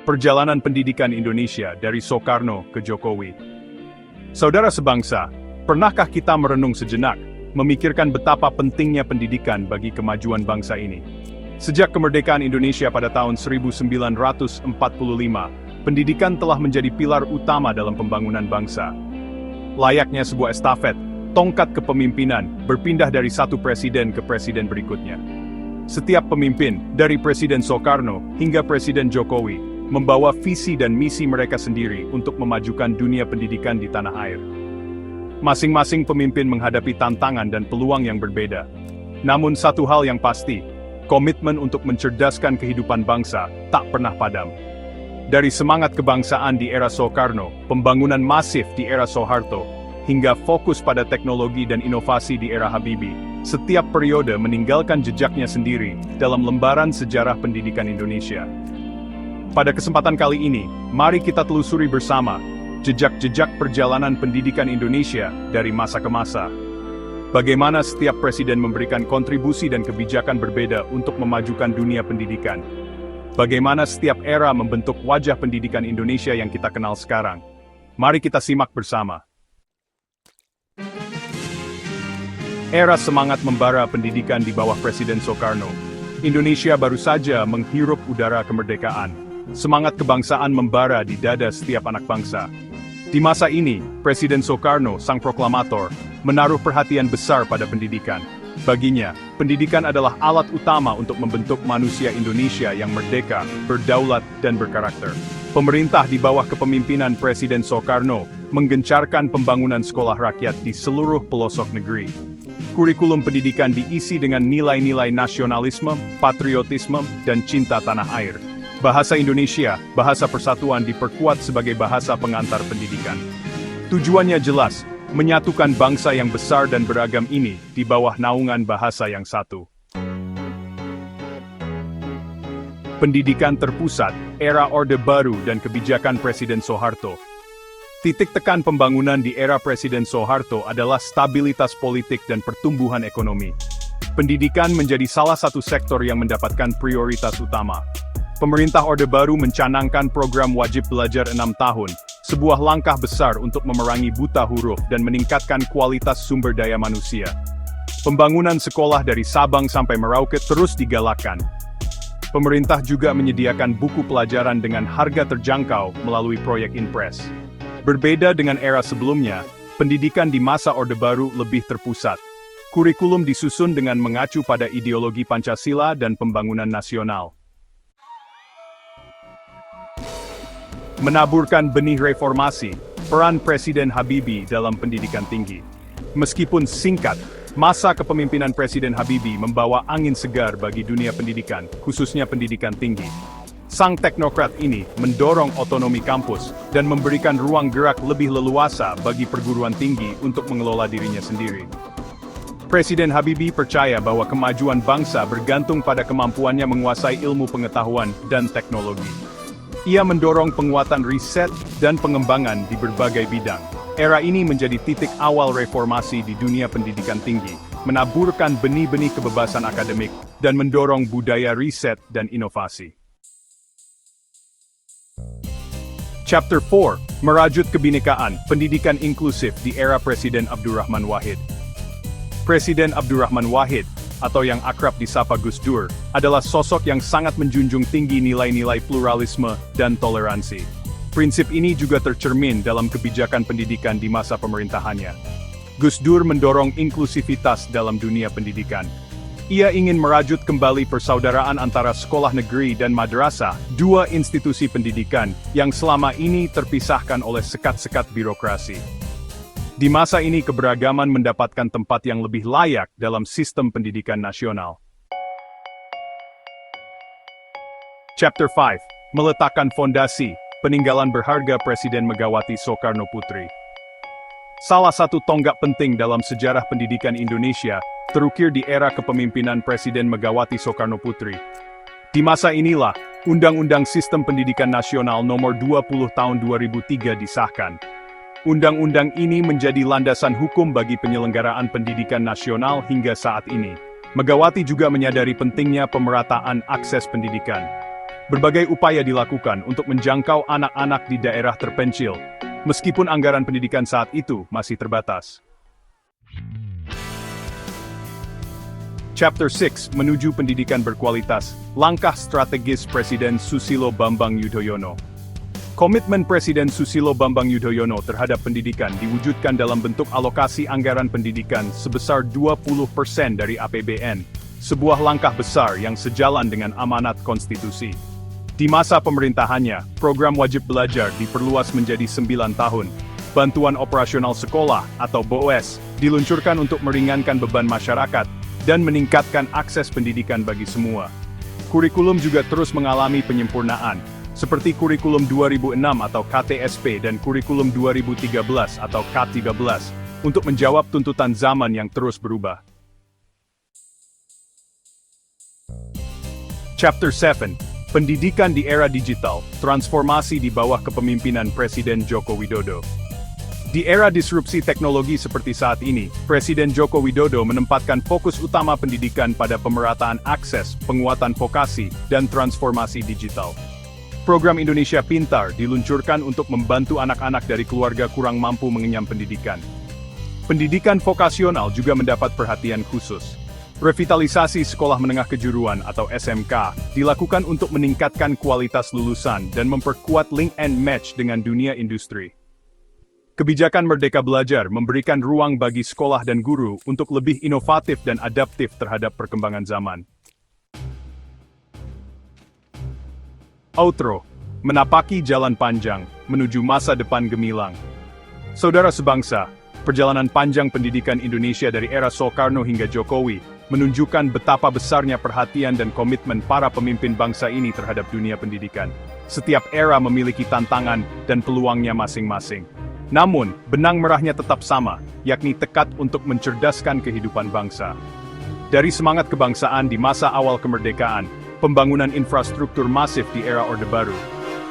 Perjalanan pendidikan Indonesia dari Soekarno ke Jokowi. Saudara sebangsa, pernahkah kita merenung sejenak, memikirkan betapa pentingnya pendidikan bagi kemajuan bangsa ini? Sejak kemerdekaan Indonesia pada tahun 1945, pendidikan telah menjadi pilar utama dalam pembangunan bangsa. Layaknya sebuah estafet, tongkat kepemimpinan berpindah dari satu presiden ke presiden berikutnya. Setiap pemimpin, dari Presiden Soekarno hingga Presiden Jokowi, membawa visi dan misi mereka sendiri untuk memajukan dunia pendidikan di tanah air. Masing-masing pemimpin menghadapi tantangan dan peluang yang berbeda. Namun satu hal yang pasti, komitmen untuk mencerdaskan kehidupan bangsa tak pernah padam. Dari semangat kebangsaan di era Soekarno, pembangunan masif di era Soeharto, hingga fokus pada teknologi dan inovasi di era Habibie, setiap periode meninggalkan jejaknya sendiri dalam lembaran sejarah pendidikan Indonesia. Pada kesempatan kali ini, mari kita telusuri bersama jejak-jejak perjalanan pendidikan Indonesia dari masa ke masa. Bagaimana setiap presiden memberikan kontribusi dan kebijakan berbeda untuk memajukan dunia pendidikan. Bagaimana setiap era membentuk wajah pendidikan Indonesia yang kita kenal sekarang. Mari kita simak bersama. Era semangat membara pendidikan di bawah Presiden Soekarno. Indonesia baru saja menghirup udara kemerdekaan. Semangat kebangsaan membara di dada setiap anak bangsa. Di masa ini, Presiden Soekarno, sang proklamator, menaruh perhatian besar pada pendidikan. Baginya, pendidikan adalah alat utama untuk membentuk manusia Indonesia yang merdeka, berdaulat, dan berkarakter. Pemerintah di bawah kepemimpinan Presiden Soekarno menggencarkan pembangunan sekolah rakyat di seluruh pelosok negeri. Kurikulum pendidikan diisi dengan nilai-nilai nasionalisme, patriotisme, dan cinta tanah air. Bahasa Indonesia, bahasa persatuan diperkuat sebagai bahasa pengantar pendidikan. Tujuannya jelas, menyatukan bangsa yang besar dan beragam ini di bawah naungan bahasa yang satu. Pendidikan terpusat, era Orde Baru dan kebijakan Presiden Soeharto. Titik tekan pembangunan di era Presiden Soeharto adalah stabilitas politik dan pertumbuhan ekonomi. Pendidikan menjadi salah satu sektor yang mendapatkan prioritas utama. Pemerintah Orde Baru mencanangkan program wajib belajar 6 tahun, sebuah langkah besar untuk memerangi buta huruf dan meningkatkan kualitas sumber daya manusia. Pembangunan sekolah dari Sabang sampai Merauke terus digalakkan. Pemerintah juga menyediakan buku pelajaran dengan harga terjangkau melalui proyek Inpres. Berbeda dengan era sebelumnya, pendidikan di masa Orde Baru lebih terpusat. Kurikulum disusun dengan mengacu pada ideologi Pancasila dan pembangunan nasional. Menaburkan benih reformasi, peran Presiden Habibie dalam pendidikan tinggi. Meskipun singkat, masa kepemimpinan Presiden Habibie membawa angin segar bagi dunia pendidikan, khususnya pendidikan tinggi. Sang teknokrat ini mendorong otonomi kampus dan memberikan ruang gerak lebih leluasa bagi perguruan tinggi untuk mengelola dirinya sendiri. Presiden Habibie percaya bahwa kemajuan bangsa bergantung pada kemampuannya menguasai ilmu pengetahuan dan teknologi. Ia mendorong penguatan riset dan pengembangan di berbagai bidang. Era ini menjadi titik awal reformasi di dunia pendidikan tinggi, menaburkan benih-benih kebebasan akademik, dan mendorong budaya riset dan inovasi. Chapter 4, Merajut Kebinekaan, Pendidikan Inklusif di Era Presiden Abdurrahman Wahid. Presiden Abdurrahman Wahid, atau yang akrab disapa Gus Dur, adalah sosok yang sangat menjunjung tinggi nilai-nilai pluralisme dan toleransi. Prinsip ini juga tercermin dalam kebijakan pendidikan di masa pemerintahannya. Gus Dur mendorong inklusivitas dalam dunia pendidikan. Ia ingin merajut kembali persaudaraan antara sekolah negeri dan madrasah, dua institusi pendidikan yang selama ini terpisahkan oleh sekat-sekat birokrasi. Di masa ini keberagaman mendapatkan tempat yang lebih layak dalam sistem pendidikan nasional. Chapter 5, Meletakkan Fondasi, Peninggalan Berharga Presiden Megawati Soekarno Putri. Salah satu tonggak penting dalam sejarah pendidikan Indonesia terukir di era kepemimpinan Presiden Megawati Soekarno Putri. Di masa inilah, Undang-Undang Sistem Pendidikan Nasional Nomor 20 Tahun 2003 disahkan. Undang-undang ini menjadi landasan hukum bagi penyelenggaraan pendidikan nasional hingga saat ini. Megawati juga menyadari pentingnya pemerataan akses pendidikan. Berbagai upaya dilakukan untuk menjangkau anak-anak di daerah terpencil, meskipun anggaran pendidikan saat itu masih terbatas. Chapter 6 Menuju Pendidikan Berkualitas, Langkah Strategis Presiden Susilo Bambang Yudhoyono. Komitmen Presiden Susilo Bambang Yudhoyono terhadap pendidikan diwujudkan dalam bentuk alokasi anggaran pendidikan sebesar 20% dari APBN, sebuah langkah besar yang sejalan dengan amanat konstitusi. Di masa pemerintahannya, program wajib belajar diperluas menjadi 9 tahun. Bantuan operasional sekolah atau BOS diluncurkan untuk meringankan beban masyarakat dan meningkatkan akses pendidikan bagi semua. Kurikulum juga terus mengalami penyempurnaan, seperti Kurikulum 2006 atau KTSP dan Kurikulum 2013 atau K13, untuk menjawab tuntutan zaman yang terus berubah. Chapter 7 Pendidikan di Era Digital, Transformasi di bawah kepemimpinan Presiden Joko Widodo. Di era disrupsi teknologi seperti saat ini, Presiden Joko Widodo menempatkan fokus utama pendidikan pada pemerataan akses, penguatan vokasi, dan transformasi digital. Program Indonesia Pintar diluncurkan untuk membantu anak-anak dari keluarga kurang mampu mengenyam pendidikan. Pendidikan vokasional juga mendapat perhatian khusus. Revitalisasi sekolah menengah kejuruan atau SMK dilakukan untuk meningkatkan kualitas lulusan dan memperkuat link and match dengan dunia industri. Kebijakan Merdeka Belajar memberikan ruang bagi sekolah dan guru untuk lebih inovatif dan adaptif terhadap perkembangan zaman. Outro, menapaki jalan panjang menuju masa depan gemilang. Saudara sebangsa, perjalanan panjang pendidikan Indonesia dari era Soekarno hingga Jokowi menunjukkan betapa besarnya perhatian dan komitmen para pemimpin bangsa ini terhadap dunia pendidikan. Setiap era memiliki tantangan dan peluangnya masing-masing. Namun, benang merahnya tetap sama, yakni tekad untuk mencerdaskan kehidupan bangsa. Dari semangat kebangsaan di masa awal kemerdekaan, pembangunan infrastruktur masif di era Orde Baru,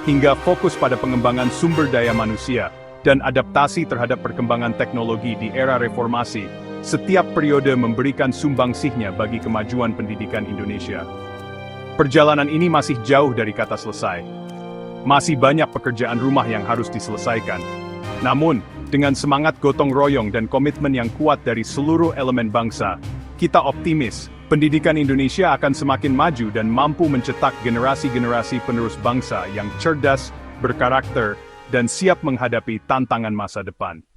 hingga fokus pada pengembangan sumber daya manusia, dan adaptasi terhadap perkembangan teknologi di era reformasi, setiap periode memberikan sumbangsihnya bagi kemajuan pendidikan Indonesia. Perjalanan ini masih jauh dari kata selesai. Masih banyak pekerjaan rumah yang harus diselesaikan. Namun, dengan semangat gotong royong dan komitmen yang kuat dari seluruh elemen bangsa, kita optimis, pendidikan Indonesia akan semakin maju dan mampu mencetak generasi-generasi penerus bangsa yang cerdas, berkarakter, dan siap menghadapi tantangan masa depan.